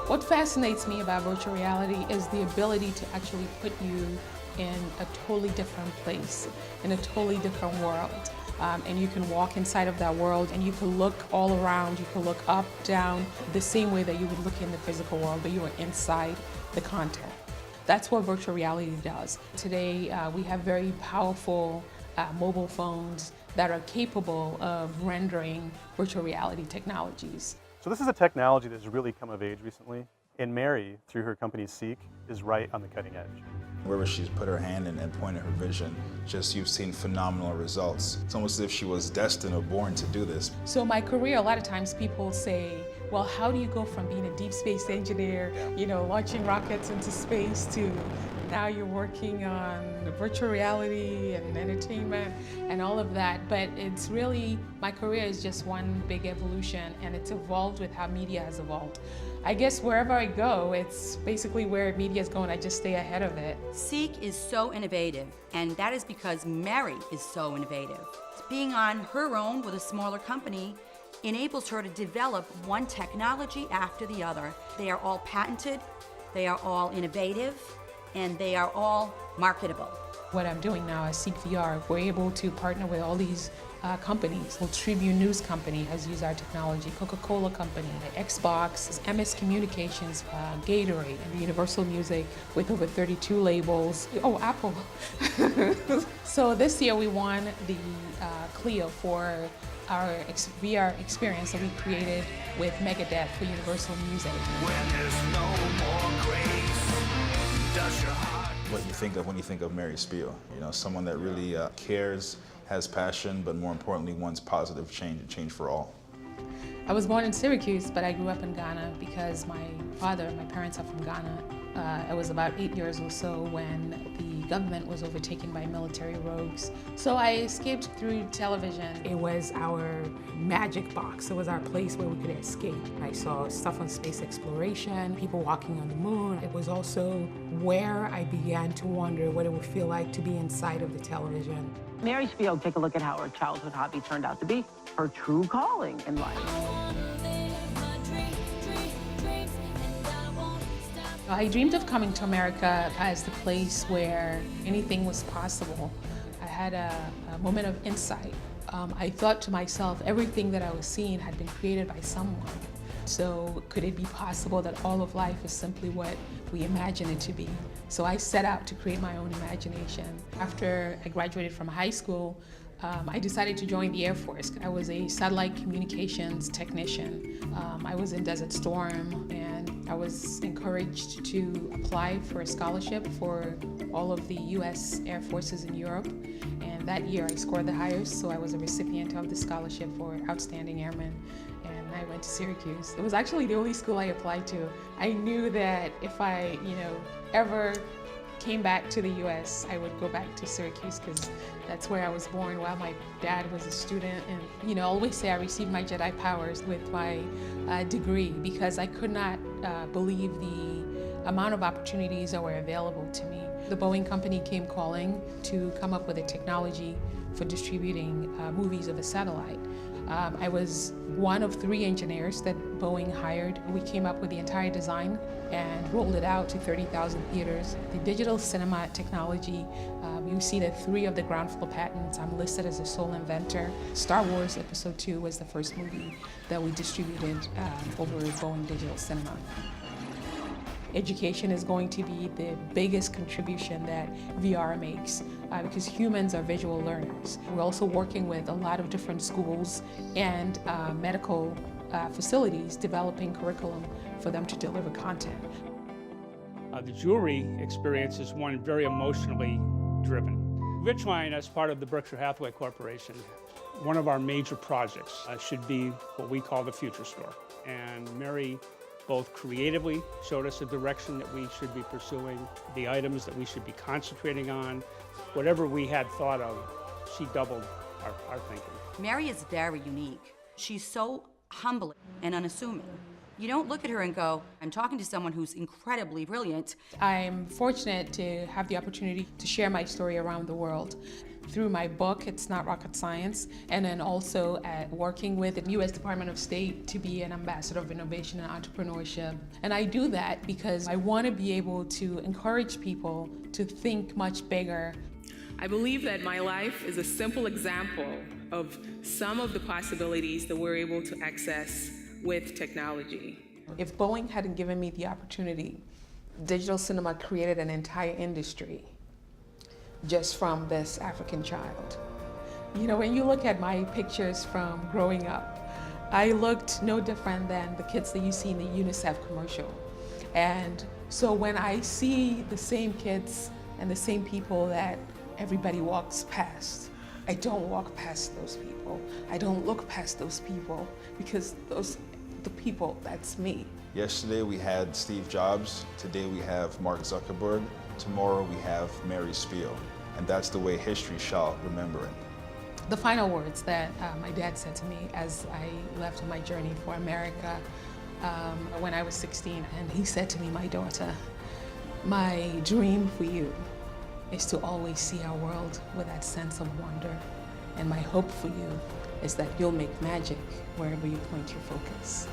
What fascinates me about virtual reality is the ability to actually put you in a totally different place, in a totally different world. And you can walk inside of that world and you can look all around, you can look up, down, the same way that you would look in the physical world, but you are inside the content. That's what virtual reality does. Today, we have very powerful mobile phones that are capable of rendering virtual reality technologies. So this is a technology that's really come of age recently, and Mary, through her company Seek, is right on the cutting edge. Wherever she's put her hand and pointed her vision, you've seen phenomenal results. It's almost as if she was destined or born to do this. So my career, a lot of times people say, well, how do you go from being a deep space engineer, launching rockets into space, to now you're working on virtual reality and entertainment and all of that. But it's really, my career is just one big evolution, and it's evolved with how media has evolved. I guess wherever I go, it's basically where media is going. I just stay ahead of it. Seek is so innovative, and that is because Mary is so innovative. Being on her own with a smaller company enables her to develop one technology after the other. They are all patented, they are all innovative, and they are all marketable. What I'm doing now is Seek VR. We're able to partner with all these companies. Well, Tribune News Company has used our technology, Coca-Cola Company, Xbox, MS Communications, Gatorade, and Universal Music with over 32 labels. Oh, Apple. So this year we won the Clio for our VR experience that we created with Megadeth for Universal Music. When there's no more grace, does your heart... What you think of when you think of Mary Spiel, someone that really cares, has passion, but more importantly wants positive change for all. I was born in Syracuse, but I grew up in Ghana because my parents are from Ghana. I was about 8 years or so when the government was overtaken by military rogues. So I escaped through television. It was our magic box. It was our place where we could escape. I saw stuff on space exploration, people walking on the moon. It was also where I began to wonder what it would feel like to be inside of the television. Mary Spiel, take a look at how her childhood hobby turned out to be her true calling in life. I dreamed of coming to America as the place where anything was possible. I had a moment of insight. I thought to myself, everything that I was seeing had been created by someone. So could it be possible that all of life is simply what we imagine it to be? So I set out to create my own imagination. After I graduated from high school, I decided to join the Air Force. I was a satellite communications technician. I was in Desert Storm, and I was encouraged to apply for a scholarship for all of the U.S. Air Forces in Europe. And that year I scored the highest, so I was a recipient of the scholarship for Outstanding Airman. And I went to Syracuse. It was actually the only school I applied to. I knew that if I, ever came back to the U.S., I would go back to Syracuse because that's where I was born while my dad was a student. And I always say I received my Jedi powers with my degree because I could not believe the amount of opportunities that were available to me. The Boeing company came calling to come up with a technology for distributing movies of a satellite. I was one of 3 engineers that Boeing hired. We came up with the entire design and rolled it out to 30,000 theaters. The digital cinema technology, you see that 3 of the ground floor patents, I'm listed as a sole inventor. Star Wars Episode 2 was the first movie that we distributed over Boeing Digital Cinema. Education is going to be the biggest contribution that VR makes because humans are visual learners. We're also working with a lot of different schools and medical facilities developing curriculum for them to deliver content. The jewelry experience is one very emotionally driven. Richline, as part of the Berkshire Hathaway Corporation, one of our major projects should be what we call the future store. And Mary both creatively showed us a direction that we should be pursuing, the items that we should be concentrating on. Whatever we had thought of, she doubled our thinking. Mary is very unique. She's so humble and unassuming. You don't look at her and go, I'm talking to someone who's incredibly brilliant. I'm fortunate to have the opportunity to share my story around the world through my book, It's Not Rocket Science, and then also at working with the U.S. Department of State to be an ambassador of innovation and entrepreneurship. And I do that because I want to be able to encourage people to think much bigger. I believe that my life is a simple example of some of the possibilities that we're able to access with technology. If Boeing hadn't given me the opportunity, digital cinema created an entire industry just from this African child. You know, when you look at my pictures from growing up, I looked no different than the kids that you see in the UNICEF commercial. And so when I see the same kids and the same people that everybody walks past, I don't walk past those people. I don't look past those people, because the people, that's me. Yesterday we had Steve Jobs, today we have Mark Zuckerberg, tomorrow we have Mary Spiel, and that's the way history shall remember it. The final words that my dad said to me as I left on my journey for America when I was 16, and he said to me, my daughter, my dream for you is to always see our world with that sense of wonder, and my hope for you is that you'll make magic wherever you point your focus.